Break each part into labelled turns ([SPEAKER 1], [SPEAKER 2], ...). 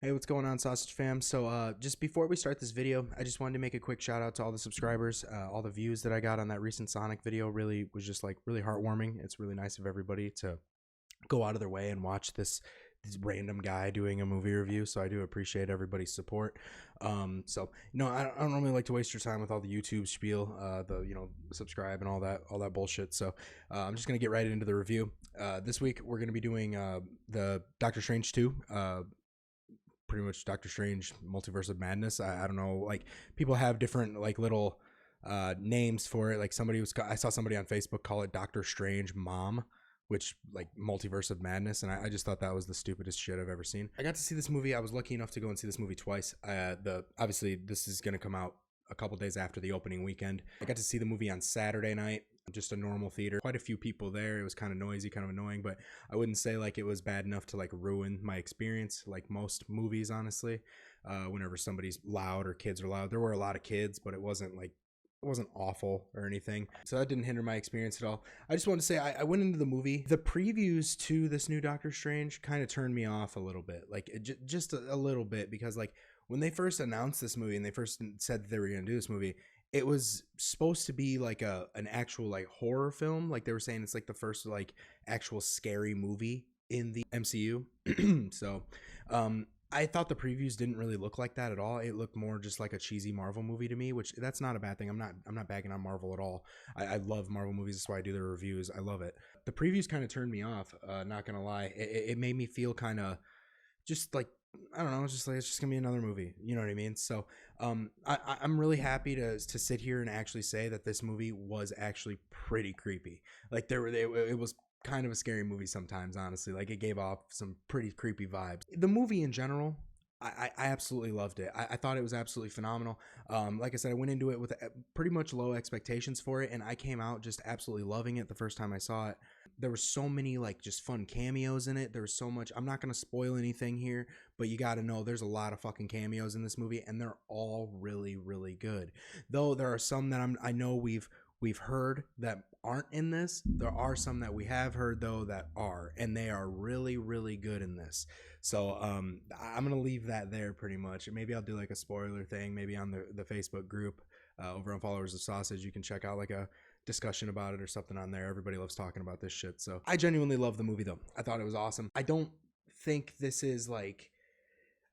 [SPEAKER 1] Hey, what's going on, Sausage Fam? So, just before we start this video, I just wanted to make a quick shout out to all the subscribers. All the views that I got on that recent Sonic video really was just like really heartwarming. It's really nice of everybody to go out of their way and watch this random guy doing a movie review. So I do appreciate everybody's support. I don't really like to waste your time with all the YouTube spiel, subscribe and all that bullshit. So I'm just gonna get right into the review. This week we're gonna be doing the Doctor Strange 2. Pretty much Doctor Strange Multiverse of Madness. I don't know, like people have different like little names for it. Like I saw somebody on Facebook call it Doctor Strange Mom, which like Multiverse of Madness, and I just thought that was the stupidest shit I've ever seen. I got to see this movie. I was lucky enough to go and see this movie twice. The Obviously this is going to come out a couple days after the opening weekend. I got to see the movie on Saturday night, just a normal theater. Quite a few people there. It was kind of noisy, kind of annoying, but I wouldn't say like it was bad enough to like ruin my experience, like most movies, honestly. Whenever somebody's loud or kids are loud, there were a lot of kids, but it wasn't awful or anything, so that didn't hinder my experience at all. I just wanted to say I went into the movie. The previews to this new Doctor Strange kind of turned me off a little bit, like just a little bit, because like when they first announced this movie and they first said that they were going to do this movie, it was supposed to be like an actual like horror film. Like they were saying it's like the first like actual scary movie in the MCU. so um I thought the previews didn't really look like that at all. It looked more just like a cheesy Marvel movie to me, which that's not a bad thing. I'm not bagging on Marvel at all. I love Marvel movies. That's why I do the reviews. I love it. The previews kind of turned me off. Not gonna lie, it made me feel kind of just like, I don't know, it's just like it's just gonna be another movie. You know what I mean? So I'm really happy to sit here and actually say that this movie was actually pretty creepy. Like it was kind of a scary movie sometimes, honestly. Like it gave off some pretty creepy vibes. The movie in general, I absolutely loved it. I thought it was absolutely phenomenal. Like I said, I went into it with pretty much low expectations for it, and I came out just absolutely loving it the first time I saw it. There were so many like just fun cameos in it. There was so much. I'm not gonna spoil anything here, but you got to know there's a lot of fucking cameos in this movie, and they're all really, really good. Though there are some that I know we've heard that aren't in this. There are some that we have heard though that are, and they are really, really good in this. So I'm gonna leave that there pretty much. Maybe I'll do like a spoiler thing, maybe on the Facebook group over on Followers of Sausage. You can check out like a discussion about it or something on there. Everybody loves talking about this shit. So I genuinely love the movie though. I thought it was awesome. I don't think this is like,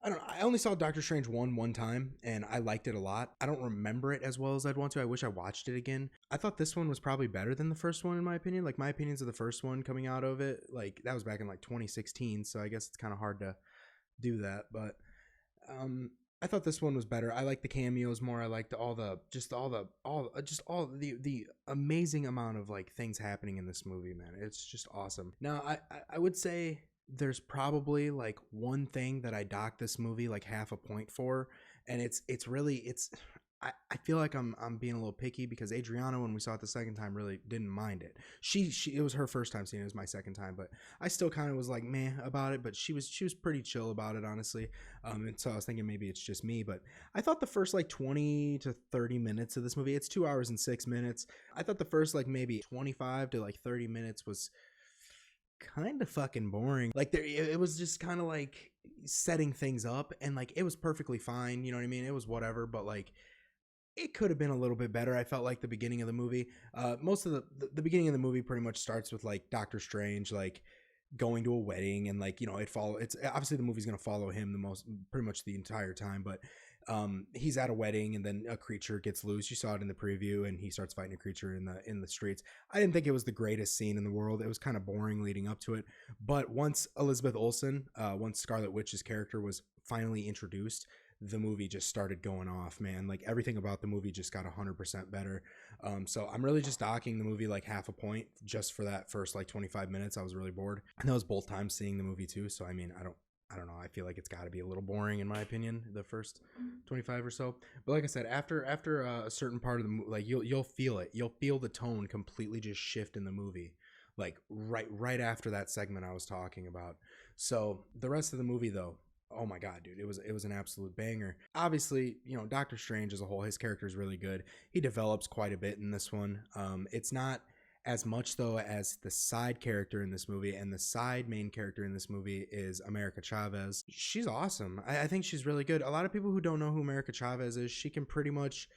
[SPEAKER 1] I don't know. I only saw Doctor Strange one time, and I liked it a lot. I don't remember it as well as I'd want to. I wish I watched it again. I thought this one was probably better than the first one, in my opinion. Like, my opinions of the first one coming out of it, like, that was back in, like, 2016, so I guess it's kind of hard to do that. But I thought this one was better. I like the cameos more. I liked all the amazing amount of, like, things happening in this movie, man. It's just awesome. Now, I would say there's probably like one thing that I dock this movie like half a point for, and I feel like I'm being a little picky because Adriana, when we saw it the second time, really didn't mind it. She it was her first time seeing it. It was my second time, but I still kind of was like meh about it. But she was pretty chill about it, honestly. And so I was thinking maybe it's just me, but I thought the first like 20 to 30 minutes of this movie, it's 2 hours and 6 minutes. I thought the first like maybe 25 to like 30 minutes was kind of fucking boring. Like it was just kind of like setting things up, and like it was perfectly fine. You know what I mean? It was whatever, but like it could have been a little bit better. I felt like the beginning of the movie, most of the beginning of the movie pretty much starts with like Doctor Strange like going to a wedding, and like, you know, it's obviously the movie's going to follow him the most pretty much the entire time, but he's at a wedding and then a creature gets loose. You saw it in the preview, and he starts fighting a creature in the streets. I didn't think it was the greatest scene in the world. It was kind of boring leading up to it, but once Elizabeth Olsen, once Scarlet Witch's character was finally introduced, the movie just started going off, man. Like everything about the movie just got 100% better. So I'm really just docking the movie like half a point just for that first like 25 minutes. I was really bored, and that was both times seeing the movie too. So I mean, I don't know. I feel like it's got to be a little boring in my opinion, the first 25 or so. But like I said, after a certain part of the movie, like you'll feel it. You'll feel the tone completely just shift in the movie, like right after that segment I was talking about. So the rest of the movie though, oh my god, dude, it was an absolute banger. Obviously, you know, Doctor Strange as a whole, his character is really good. He develops quite a bit in this one. It's not as much though as the side character in this movie, and the side main character in this movie is America Chavez. She's awesome. I think she's really good. A lot of people who don't know who America Chavez is, she can pretty much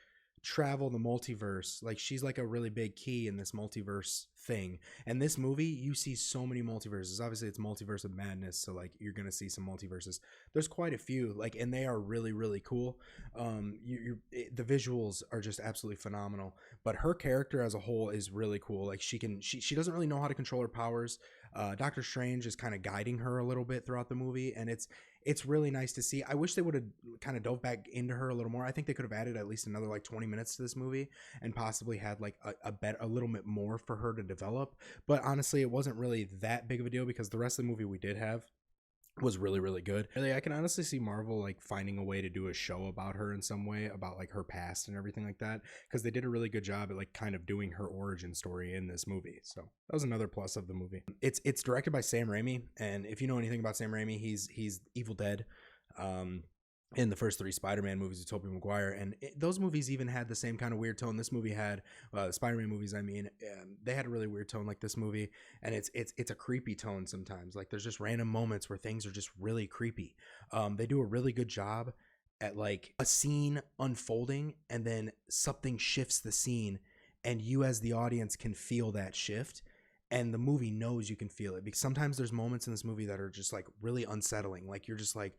[SPEAKER 1] travel the multiverse. Like, she's like a really big key in this multiverse thing. And this movie, you see so many multiverses. Obviously it's Multiverse of Madness, so like you're gonna see some multiverses. There's quite a few, like, and they are really really cool. The visuals are just absolutely phenomenal, but her character as a whole is really cool. Like, she doesn't really know how to control her powers. Doctor Strange is kind of guiding her a little bit throughout the movie, and it's really nice to see. I wish they would have kind of dove back into her a little more. I think they could have added at least another like 20 minutes to this movie and possibly had like a little bit more for her to develop. But honestly, it wasn't really that big of a deal because the rest of the movie we did have was really really good. Really, I can honestly see Marvel like finding a way to do a show about her in some way, about like her past and everything like that, because they did a really good job at like kind of doing her origin story in this movie. So that was another plus of the movie. It's directed by Sam Raimi, and if you know anything about Sam Raimi, he's Evil Dead, in the first 3 Spider-Man movies with Tobey Maguire, and those movies even had the same kind of weird tone. This movie had the Spider-Man movies, I mean, they had a really weird tone like this movie, and it's a creepy tone sometimes. Like, there's just random moments where things are just really creepy. They do a really good job at like a scene unfolding and then something shifts the scene, and you as the audience can feel that shift, and the movie knows you can feel it, because sometimes there's moments in this movie that are just like really unsettling. Like, you're just like,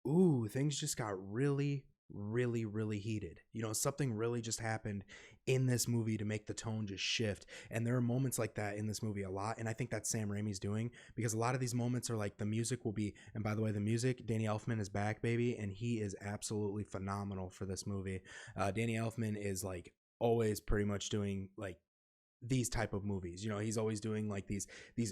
[SPEAKER 1] ooh, things just got really really really heated. You know, something really just happened in this movie to make the tone just shift. And there are moments like that in this movie a lot, and I think that's Sam Raimi's doing, because a lot of these moments are like, the music will be, and by the way, the music, Danny Elfman is back, baby, and he is absolutely phenomenal for this movie. Danny Elfman is like always pretty much doing like these type of movies. You know, he's always doing like these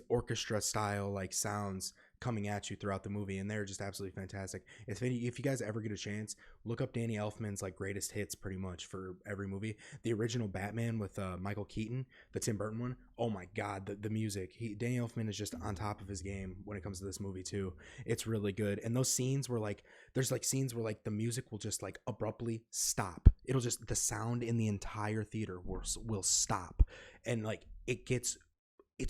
[SPEAKER 1] orchestra style like sounds coming at you throughout the movie, and they're just absolutely fantastic. If you guys ever get a chance, look up Danny Elfman's like greatest hits pretty much for every movie. The original Batman with Michael Keaton, the Tim Burton one, oh my god, the music, Danny Elfman is just on top of his game when it comes to this movie too. It's really good. And those scenes where like there's like scenes where like the music will just like abruptly stop. It'll just, the sound in the entire theater will stop, and like it's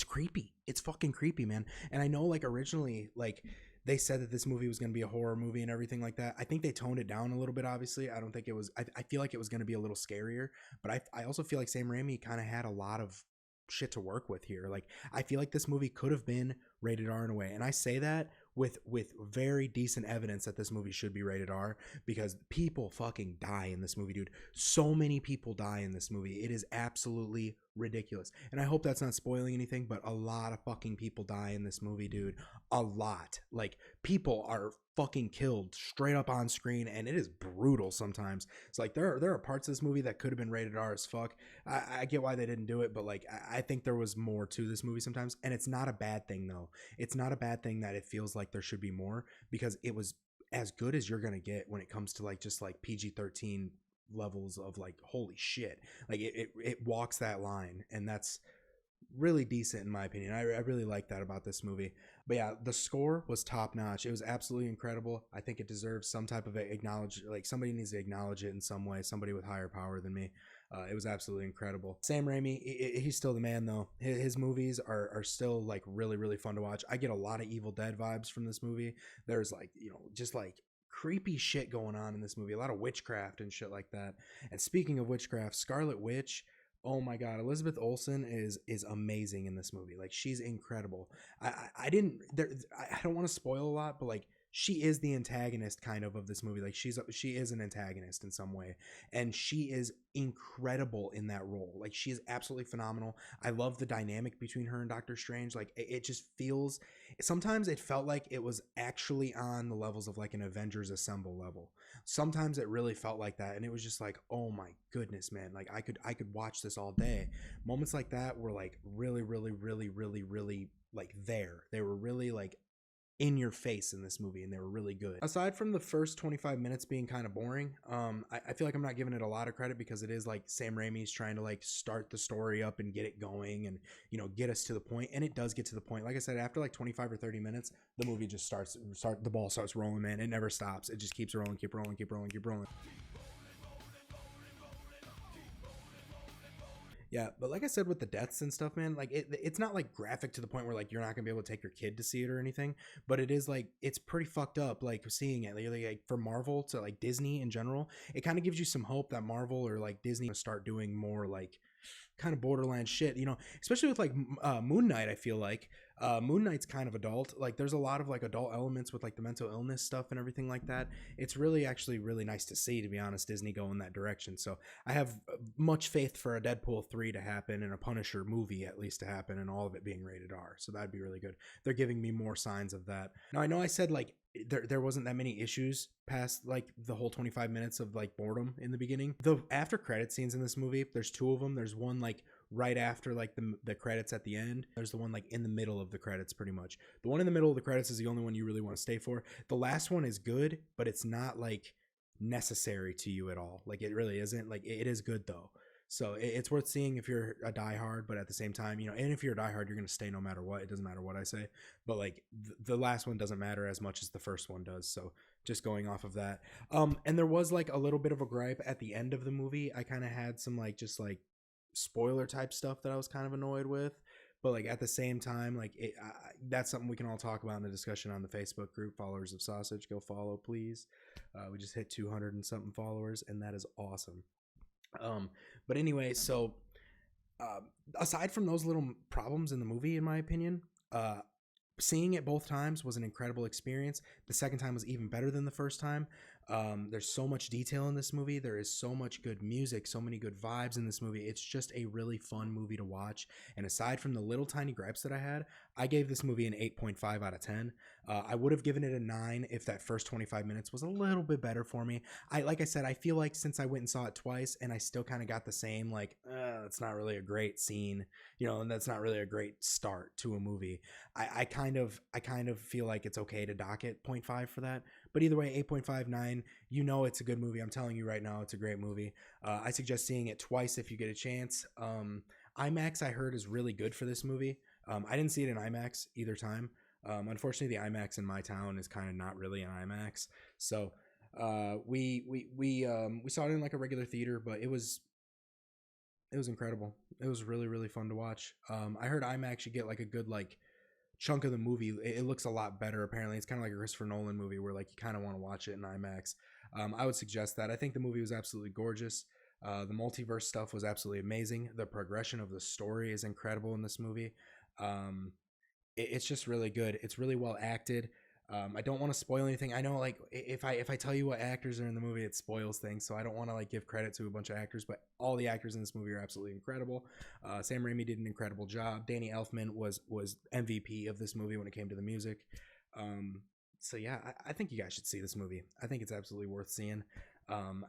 [SPEAKER 1] creepy. It's fucking creepy, man. And I know like originally like they said that this movie was going to be a horror movie and everything like that. I think they toned it down a little bit, obviously. I don't think it was, I feel like it was going to be a little scarier, but I also feel like Sam Raimi kind of had a lot of shit to work with here. Like, I feel like this movie could have been rated R in a way, and I say that with very decent evidence that this movie should be rated R, because people fucking die in this movie, dude. So many people die in this movie. It is absolutely ridiculous. And I hope that's not spoiling anything, but a lot of fucking people die in this movie, dude. A lot. Like, people are fucking killed straight up on screen, and it is brutal sometimes. It's like there are parts of this movie that could have been rated R as fuck. I get why they didn't do it, but like I think there was more to this movie sometimes, and it's not a bad thing though. It's not a bad thing that it feels like there should be more, because it was as good as you're gonna get when it comes to like just like PG-13 levels of like, holy shit. Like it walks that line, and that's really decent in my opinion. I really like that about this movie. But yeah, the score was top notch. It was absolutely incredible. I think it deserves some type of acknowledge, like somebody needs to acknowledge it in some way, somebody with higher power than me. It was absolutely incredible. Sam Raimi, he's still the man though. His movies are still like really really fun to watch. I get a lot of Evil Dead vibes from this movie. There's like, you know, just like creepy shit going on in this movie, a lot of witchcraft and shit like that. And speaking of witchcraft, Scarlet Witch, oh my god, Elizabeth Olsen is amazing in this movie. Like, she's incredible. I don't want to spoil a lot, but like, she is the antagonist kind of this movie. Like, she is an antagonist in some way, and she is incredible in that role. Like, she is absolutely phenomenal. I love the dynamic between her and Doctor Strange. Like, it just feels, sometimes it felt like it was actually on the levels of like an Avengers Assemble level. Sometimes it really felt like that, and it was just like, oh my goodness, man. Like, I could watch this all day. Moments like that were like really really really really really like there. They were really like in your face in this movie, and they were really good. Aside from the first 25 minutes being kind of boring, I feel like I'm not giving it a lot of credit, because it is like Sam Raimi's trying to like start the story up and get it going, and you know, get us to the point, and it does get to the point. Like I said, after like 25 or 30 minutes, the movie just the ball starts rolling, man. It never stops. It just keeps rolling, keep rolling, keep rolling, keep rolling. Yeah, but like I said with the deaths and stuff, man, like it's not like graphic to the point where like you're not gonna be able to take your kid to see it or anything, but it is like it's pretty fucked up. Like seeing it, like for Marvel to like Disney in general, it kind of gives you some hope that Marvel or like Disney will start doing more like kind of borderline shit, you know, especially with like Moon Knight. I feel like Moon Knight's kind of adult. Like there's a lot of like adult elements with like the mental illness stuff and everything like that. It's really actually really nice to see, to be honest, Disney go in that direction. So I have much faith for a Deadpool 3 to happen and a Punisher movie at least to happen, and all of it being rated R. So that'd be really good. They're giving me more signs of that. Now I know I said like there wasn't that many issues past like the whole 25 minutes of like boredom in the beginning. The after credit scenes in this movie, there's two of them. There's one like right after like the credits at the end. There's the one like in the middle of the credits, pretty much. The one in the middle of the credits is the only one you really want to stay for. The last one is good, but it's not like necessary to you at all. Like it really isn't. Like it is good though. So it's worth seeing if you're a diehard, but at the same time, you know, and if you're a diehard, you're going to stay no matter what. It doesn't matter what I say. But like the last one doesn't matter as much as the first one does. So just going off of that. And there was like a little bit of a gripe at the end of the movie. I kind of had some like just like spoiler type stuff that I was kind of annoyed with. But like at the same time, like that's something we can all talk about in the discussion on the Facebook group, Followers of Sausage. Go follow, please. We just hit 200 and something followers, and that is awesome. But anyway, so aside from those little problems in the movie, in my opinion, seeing it both times was an incredible experience. The second time was even better than the first time. There's so much detail in this movie. There is so much good music, so many good vibes in this movie. It's just a really fun movie to watch. And aside from the little tiny gripes that I had, I gave this movie an 8.5 out of 10. I would have given it a 9 if that first 25 minutes was a little bit better for me. Like I said, I feel like since I went and saw it twice and I still kind of got the same, like, it's not really a great scene, you know, and that's not really a great start to a movie. I kind of feel like it's okay to dock it 0.5 for that. But either way, 8.5, 9, you know it's a good movie. I'm telling you right now, it's a great movie. I suggest seeing it twice if you get a chance. IMAX, I heard, is really good for this movie. I didn't see it in IMAX either time. Unfortunately, the IMAX in my town is kind of not really an IMAX. So we saw it in like a regular theater, but it was incredible. It was really, really fun to watch. I heard IMAX should get like a good like chunk of the movie. It looks a lot better. Apparently, it's kind of like a Christopher Nolan movie where like you kind of want to watch it in IMAX. I would suggest that. I think the movie was absolutely gorgeous. The multiverse stuff was absolutely amazing. The progression of the story is incredible in this movie. It's just really good. It's really well acted. I don't want to spoil anything. I know like if I tell you what actors are in the movie, it spoils things. So I don't want to like give credit to a bunch of actors, but all the actors in this movie are absolutely incredible. Sam Raimi did an incredible job. Danny Elfman was MVP of this movie when it came to the music. So yeah, I think you guys should see this movie. I think it's absolutely worth seeing.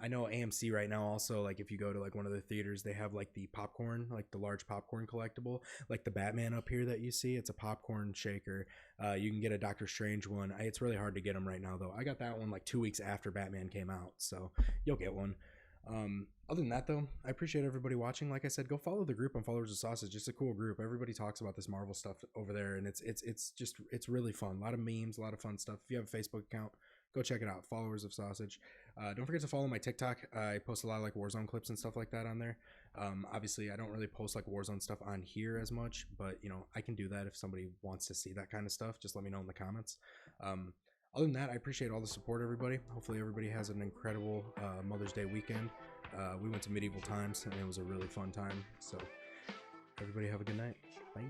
[SPEAKER 1] I know AMC right now also, like if you go to like one of the theaters, they have like the popcorn, like the large popcorn collectible, like the Batman up here that you see. It's a popcorn shaker. You can get a Doctor Strange one. It's really hard to get them right now though. I got that one like 2 weeks after Batman came out, so you'll get one. Other than that though, I appreciate everybody watching. Like I said, go follow the group on Followers of Sausage. It's a cool group. Everybody talks about this Marvel stuff over there, and it's really fun. A lot of memes, a lot of fun stuff. If you have a Facebook account, go check it out. Followers of Sausage. Don't forget to follow my TikTok. I post a lot of like Warzone clips and stuff like that on there. Obviously I don't really post like Warzone stuff on here as much, but you know, I can do that if somebody wants to see that kind of stuff. Just let me know in the comments. Other than that, I appreciate all the support, everybody. Hopefully everybody has an incredible Mother's Day weekend. We went to medieval times and it was a really fun time. So everybody have a good night. Bye.